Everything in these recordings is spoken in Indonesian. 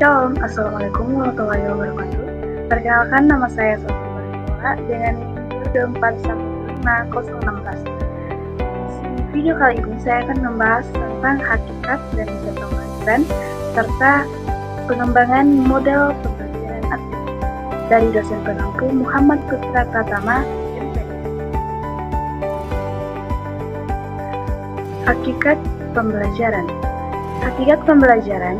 Shalom, Assalamualaikum warahmatullahi wabarakatuh. Perkenalkan, nama saya Sofi Baritola dengan NIM 2415016. Di video kali ini saya akan membahas tentang hakikat dan metode pembelajaran serta pengembangan model pembelajaran aktif dari dosen pengampu Muhammad Putra Pratama, MPD. Hakikat pembelajaran. Hakikat pembelajaran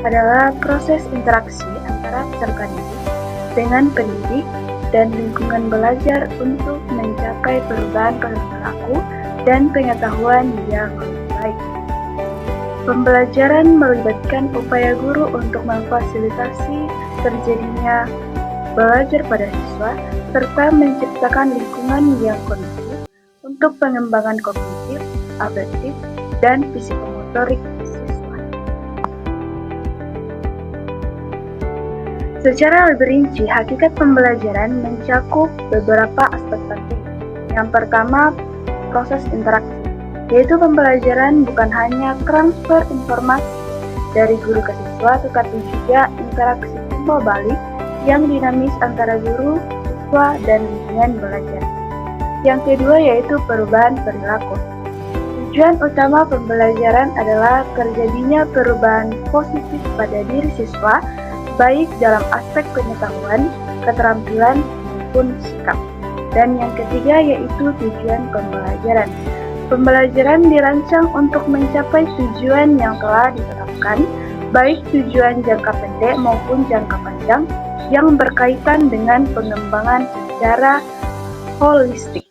adalah proses interaksi antara peserta didik dengan pendidik dan lingkungan belajar untuk mencapai perubahan perilaku dan pengetahuan yang lebih baik. Pembelajaran melibatkan upaya guru untuk memfasilitasi terjadinya belajar pada siswa serta menciptakan lingkungan yang kondusif untuk pengembangan kognitif, afektif, dan psikomotorik siswa. Secara lebih rinci, hakikat pembelajaran mencakup beberapa aspek penting. Yang pertama, proses interaksi, yaitu pembelajaran bukan hanya transfer informasi dari guru ke siswa, tetapi juga interaksi timbal balik yang dinamis antara guru, siswa, dan lingkungan belajar. Yang kedua yaitu perubahan perilaku. Tujuan utama pembelajaran adalah terjadinya perubahan positif pada diri siswa, baik dalam aspek pengetahuan, keterampilan, maupun sikap. Dan yang ketiga yaitu tujuan pembelajaran. Pembelajaran dirancang untuk mencapai tujuan yang telah ditetapkan, baik tujuan jangka pendek maupun jangka panjang, yang berkaitan dengan pengembangan secara holistik.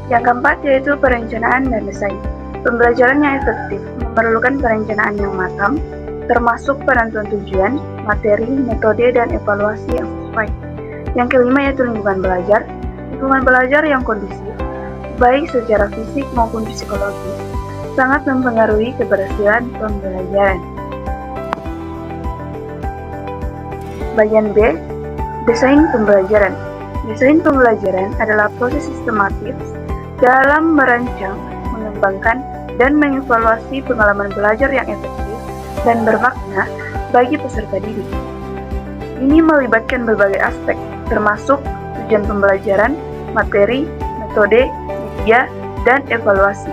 Yang keempat yaitu perencanaan dan desain. Pembelajaran yang efektif memerlukan perencanaan yang matang, termasuk penentuan tujuan, materi, metode, dan evaluasi yang sesuai. Yang kelima yaitu lingkungan belajar. Lingkungan belajar yang kondusif, baik secara fisik maupun psikologis, sangat mempengaruhi keberhasilan pembelajaran. Bagian B, desain pembelajaran. Desain pembelajaran adalah proses sistematis dalam merancang, mengembangkan, dan mengevaluasi pengalaman belajar yang efektif dan bermakna bagi peserta didik. Ini melibatkan berbagai aspek, termasuk tujuan pembelajaran, materi, metode, media, dan evaluasi,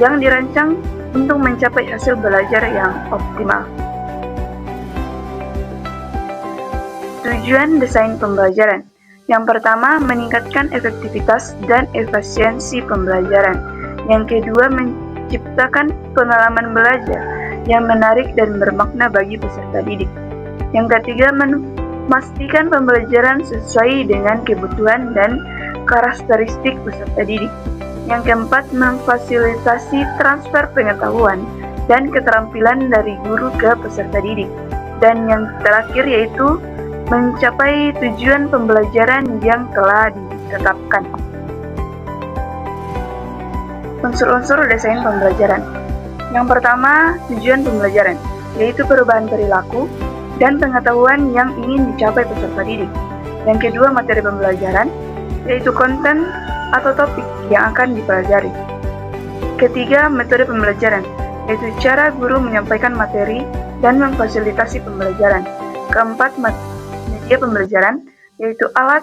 yang dirancang untuk mencapai hasil belajar yang optimal. Tujuan desain pembelajaran. Yang pertama, meningkatkan efektivitas dan efisiensi pembelajaran. Yang kedua, menciptakan pengalaman belajar yang menarik dan bermakna bagi peserta didik. Yang ketiga, memastikan pembelajaran sesuai dengan kebutuhan dan karakteristik peserta didik. Yang keempat, memfasilitasi transfer pengetahuan dan keterampilan dari guru ke peserta didik. Dan yang terakhir yaitu mencapai tujuan pembelajaran yang telah ditetapkan. Unsur-unsur desain pembelajaran. Yang pertama, tujuan pembelajaran, yaitu perubahan perilaku dan pengetahuan yang ingin dicapai peserta didik. Yang kedua, materi pembelajaran, yaitu konten atau topik yang akan dipelajari. Ketiga, metode pembelajaran, yaitu cara guru menyampaikan materi dan memfasilitasi pembelajaran. Keempat, media pembelajaran, yaitu alat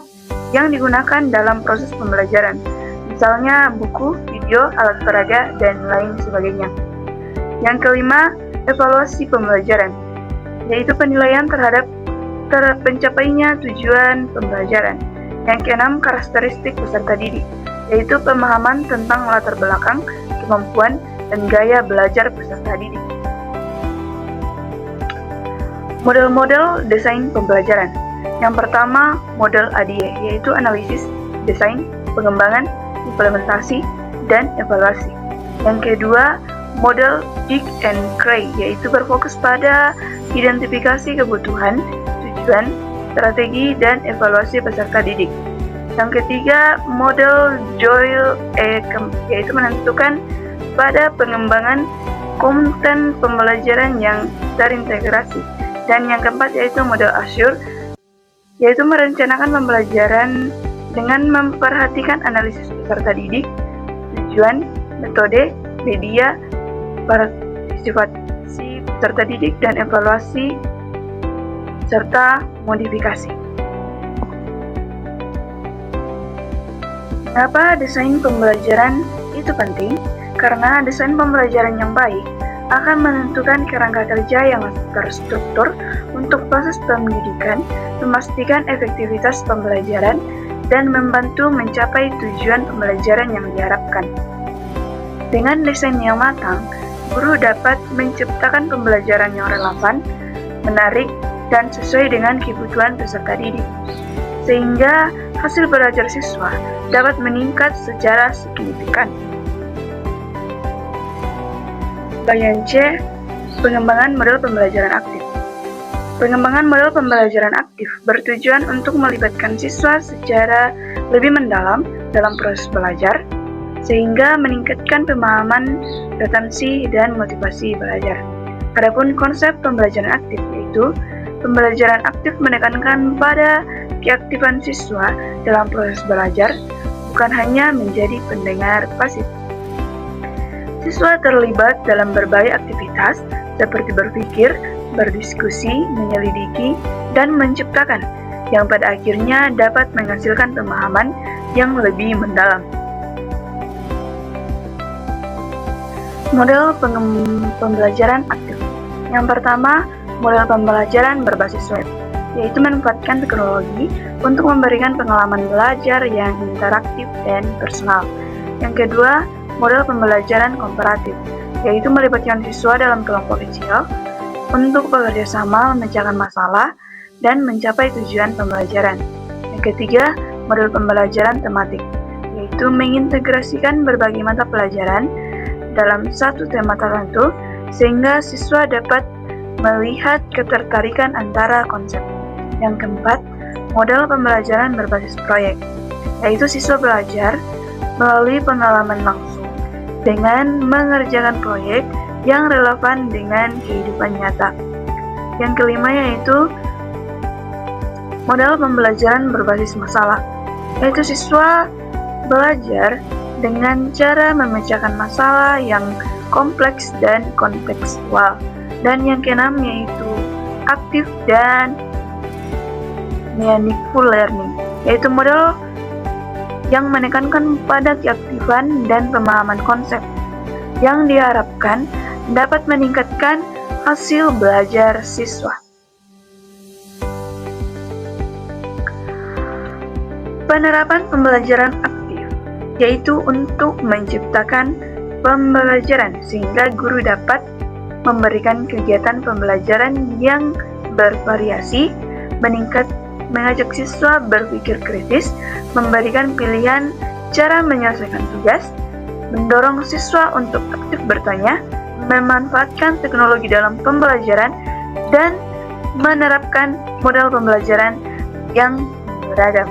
yang digunakan dalam proses pembelajaran, misalnya buku, video, alat peraga, dan lain sebagainya. Yang kelima, evaluasi pembelajaran, yaitu penilaian terhadap pencapainya tujuan pembelajaran. Yang keenam, karakteristik peserta didik, yaitu pemahaman tentang latar belakang, kemampuan, dan gaya belajar peserta didik. Model-model desain pembelajaran. Yang pertama, model ADIE, yaitu analisis, desain, pengembangan, implementasi, dan evaluasi. Yang kedua, model Dig and Cray, yaitu berfokus pada identifikasi kebutuhan, tujuan, strategi, dan evaluasi peserta didik. Yang ketiga, model Joyle, yaitu menentukan pada pengembangan konten pembelajaran yang terintegrasi. Dan yang keempat yaitu model Assure, yaitu merencanakan pembelajaran dengan memperhatikan analisis peserta didik, tujuan, metode, media, partisipasi peserta didik dan evaluasi, serta modifikasi. Mengapa desain pembelajaran itu penting? Karena desain pembelajaran yang baik akan menentukan kerangka kerja yang terstruktur untuk proses pendidikan, memastikan efektivitas pembelajaran, dan membantu mencapai tujuan pembelajaran yang diharapkan. Dengan desain yang matang, guru dapat menciptakan pembelajaran yang relevan, menarik, dan sesuai dengan kebutuhan peserta didik, sehingga hasil belajar siswa dapat meningkat secara signifikan. Bagian C, pengembangan model pembelajaran aktif. Pengembangan model pembelajaran aktif bertujuan untuk melibatkan siswa secara lebih mendalam dalam proses belajar, sehingga meningkatkan pemahaman, retensi, dan motivasi belajar. Adapun konsep pembelajaran aktif yaitu pembelajaran aktif menekankan pada keaktifan siswa dalam proses belajar, bukan hanya menjadi pendengar pasif. Siswa terlibat dalam berbagai aktivitas seperti berpikir, berdiskusi, menyelidiki, dan menciptakan, yang pada akhirnya dapat menghasilkan pemahaman yang lebih mendalam. Model pembelajaran aktif. Yang pertama, model pembelajaran berbasis web, yaitu memanfaatkan teknologi untuk memberikan pengalaman belajar yang interaktif dan personal. Yang kedua, model pembelajaran komparatif, yaitu melibatkan siswa dalam kelompok kecil untuk bekerja sama memecahkan masalah dan mencapai tujuan pembelajaran. Yang ketiga, model pembelajaran tematik, yaitu mengintegrasikan berbagai mata pelajaran dalam satu tema tertentu, sehingga siswa dapat melihat ketertarikan antara konsep. Yang keempat, model pembelajaran berbasis proyek, yaitu siswa belajar melalui pengalaman langsung dengan mengerjakan proyek yang relevan dengan kehidupan nyata. Yang kelima yaitu model pembelajaran berbasis masalah, yaitu siswa belajar dengan cara memecahkan masalah yang kompleks dan kontekstual. Dan yang keenam yaitu aktif dan meaningful learning, yaitu model yang menekankan pada keaktifan dan pemahaman konsep, yang diharapkan dapat meningkatkan hasil belajar siswa. Penerapan pembelajaran aktif, yaitu untuk menciptakan pembelajaran sehingga guru dapat memberikan kegiatan pembelajaran yang bervariasi, mengajak siswa berpikir kritis, memberikan pilihan cara menyelesaikan tugas, mendorong siswa untuk aktif bertanya, memanfaatkan teknologi dalam pembelajaran, dan menerapkan model pembelajaran yang beragam.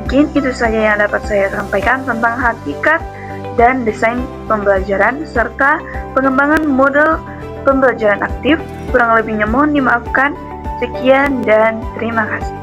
Mungkin itu saja yang dapat saya sampaikan tentang hakikat dan desain pembelajaran serta pengembangan model pembelajaran aktif. Kurang lebihnya mohon dimaafkan. Sekian dan terima kasih.